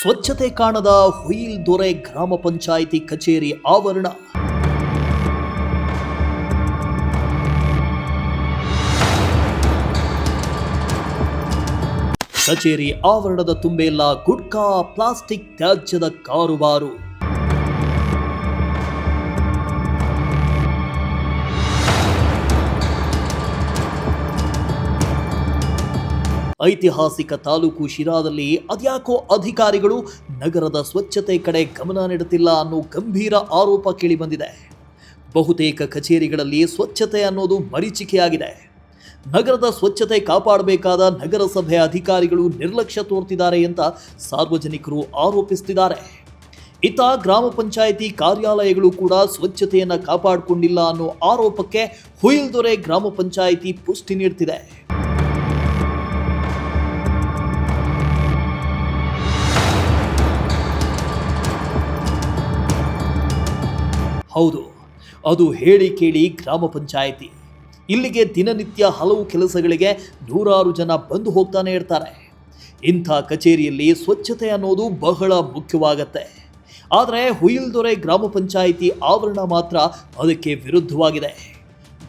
ಸ್ವಚ್ಛತೆ ಕಾಣದ ಹುಯಿಲ್ದೊರೆ ಗ್ರಾಮ ಪಂಚಾಯಿತಿ ಕಚೇರಿ ಆವರಣ. ಕಚೇರಿ ಆವರಣದ ತುಂಬೆಲ್ಲ ಗುಟ್ಕಾ, ಪ್ಲಾಸ್ಟಿಕ್ ತ್ಯಾಜ್ಯದ ಕಾರುಬಾರು. ಐತಿಹಾಸಿಕ ತಾಲೂಕು ಶಿರಾದಲ್ಲಿ ಅದ್ಯಾಕೋ ಅಧಿಕಾರಿಗಳು ನಗರದ ಸ್ವಚ್ಛತೆ ಕಡೆ ಗಮನ ನೀಡುತ್ತಿಲ್ಲ ಅನ್ನೋ ಗಂಭೀರ ಆರೋಪ ಕೇಳಿಬಂದಿದೆ. ಬಹುತೇಕ ಕಚೇರಿಗಳಲ್ಲಿ ಸ್ವಚ್ಛತೆ ಅನ್ನೋದು ಮರೀಚಿಕೆಯಾಗಿದೆ. ನಗರದ ಸ್ವಚ್ಛತೆ ಕಾಪಾಡಬೇಕಾದ ನಗರಸಭೆ ಅಧಿಕಾರಿಗಳು ನಿರ್ಲಕ್ಷ್ಯ ತೋರ್ತಿದ್ದಾರೆ ಅಂತ ಸಾರ್ವಜನಿಕರು ಆರೋಪಿಸುತ್ತಿದ್ದಾರೆ. ಇತ್ತ ಗ್ರಾಮ ಪಂಚಾಯಿತಿ ಕಾರ್ಯಾಲಯಗಳು ಕೂಡ ಸ್ವಚ್ಛತೆಯನ್ನು ಕಾಪಾಡಿಕೊಂಡಿಲ್ಲ ಅನ್ನೋ ಆರೋಪಕ್ಕೆ ಹುಯಿಲ್ದೊರೆ ಗ್ರಾಮ ಪಂಚಾಯಿತಿ ಪುಷ್ಟಿ ನೀಡುತ್ತಿದೆ. ಹೌದು, ಅದು ಹೇಳಿ ಕೇಳಿ ಗ್ರಾಮ ಪಂಚಾಯಿತಿ. ಇಲ್ಲಿಗೆ ದಿನನಿತ್ಯ ಹಲವು ಕೆಲಸಗಳಿಗೆ ನೂರಾರು ಜನ ಬಂದು ಹೋಗ್ತಾನೆ ಇರ್ತಾರೆ. ಇಂಥ ಕಚೇರಿಯಲ್ಲಿ ಸ್ವಚ್ಛತೆ ಅನ್ನೋದು ಬಹಳ ಮುಖ್ಯವಾಗತ್ತೆ. ಆದರೆ ಹುಯಿಲ್ದೊರೆ ಗ್ರಾಮ ಪಂಚಾಯಿತಿ ಆವರಣ ಮಾತ್ರ ಅದಕ್ಕೆ ವಿರುದ್ಧವಾಗಿದೆ.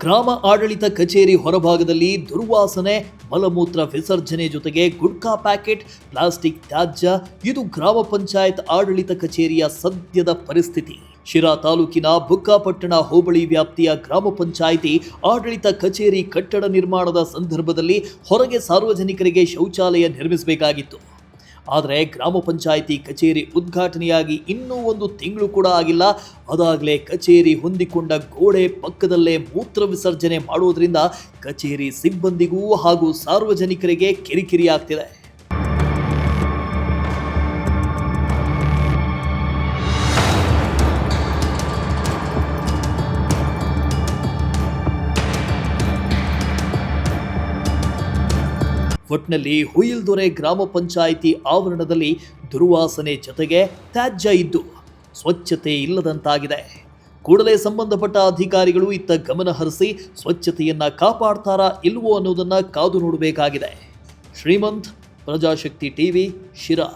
ಗ್ರಾಮ ಆಡಳಿತ ಕಚೇರಿ ಹೊರಭಾಗದಲ್ಲಿ ದುರ್ವಾಸನೆ, ಮಲಮೂತ್ರ ವಿಸರ್ಜನೆ ಜೊತೆಗೆ ಗುಟ್ಕಾ ಪ್ಯಾಕೆಟ್, ಪ್ಲಾಸ್ಟಿಕ್ ತ್ಯಾಜ್ಯ. ಇದು ಗ್ರಾಮ ಪಂಚಾಯತ್ ಆಡಳಿತ ಕಚೇರಿಯ ಸದ್ಯದ ಪರಿಸ್ಥಿತಿ. ಶಿರಾ ತಾಲೂಕಿನ ಬುಕ್ಕಾಪಟ್ಟಣ ಹೋಬಳಿ ವ್ಯಾಪ್ತಿಯ ಗ್ರಾಮ ಪಂಚಾಯಿತಿ ಆಡಳಿತ ಕಚೇರಿ ಕಟ್ಟಡ ನಿರ್ಮಾಣದ ಸಂದರ್ಭದಲ್ಲಿ ಹೊರಗೆ ಸಾರ್ವಜನಿಕರಿಗೆ ಶೌಚಾಲಯ ನಿರ್ಮಿಸಬೇಕಾಗಿತ್ತು. ಆದರೆ ಗ್ರಾಮ ಪಂಚಾಯಿತಿ ಕಚೇರಿ ಉದ್ಘಾಟನೆಯಾಗಿ ಇನ್ನೂ 1 ತಿಂಗಳು ಕೂಡ ಆಗಿಲ್ಲ. ಅದಾಗಲೇ ಕಚೇರಿ ಹೊಂದಿಕೊಂಡ ಗೋಡೆ ಪಕ್ಕದಲ್ಲೇ ಮೂತ್ರ ವಿಸರ್ಜನೆ ಮಾಡೋದ್ರಿಂದ ಕಚೇರಿ ಸಿಬ್ಬಂದಿಗೂ ಹಾಗೂ ಸಾರ್ವಜನಿಕರಿಗೆ ಕಿರಿಕಿರಿ ಆಗ್ತಿದೆ. ಒಟ್ನಲ್ಲಿ ಹುಯಿಲ್ದೊರೆ ಗ್ರಾಮ ಪಂಚಾಯಿತಿ ಆವರಣದಲ್ಲಿ ದುರ್ವಾಸನೆ ಜೊತೆಗೆ ತ್ಯಾಜ್ಯ ಇದ್ದು ಸ್ವಚ್ಛತೆ ಇಲ್ಲದಂತಾಗಿದೆ. ಕೂಡಲೇ ಸಂಬಂಧಪಟ್ಟ ಅಧಿಕಾರಿಗಳು ಇತ್ತ ಗಮನ ಹರಿಸಿ ಸ್ವಚ್ಛತೆಯನ್ನ ಕಾಪಾಡ್ತಾರಾ ಇಲ್ವೋ ಅನ್ನೋದನ್ನ ಕಾದು ನೋಡಬೇಕಾಗಿದೆ. ಶ್ರೀಮಂತ್, ಪ್ರಜಾಶಕ್ತಿ ಟಿವಿ, ಶಿರಾ.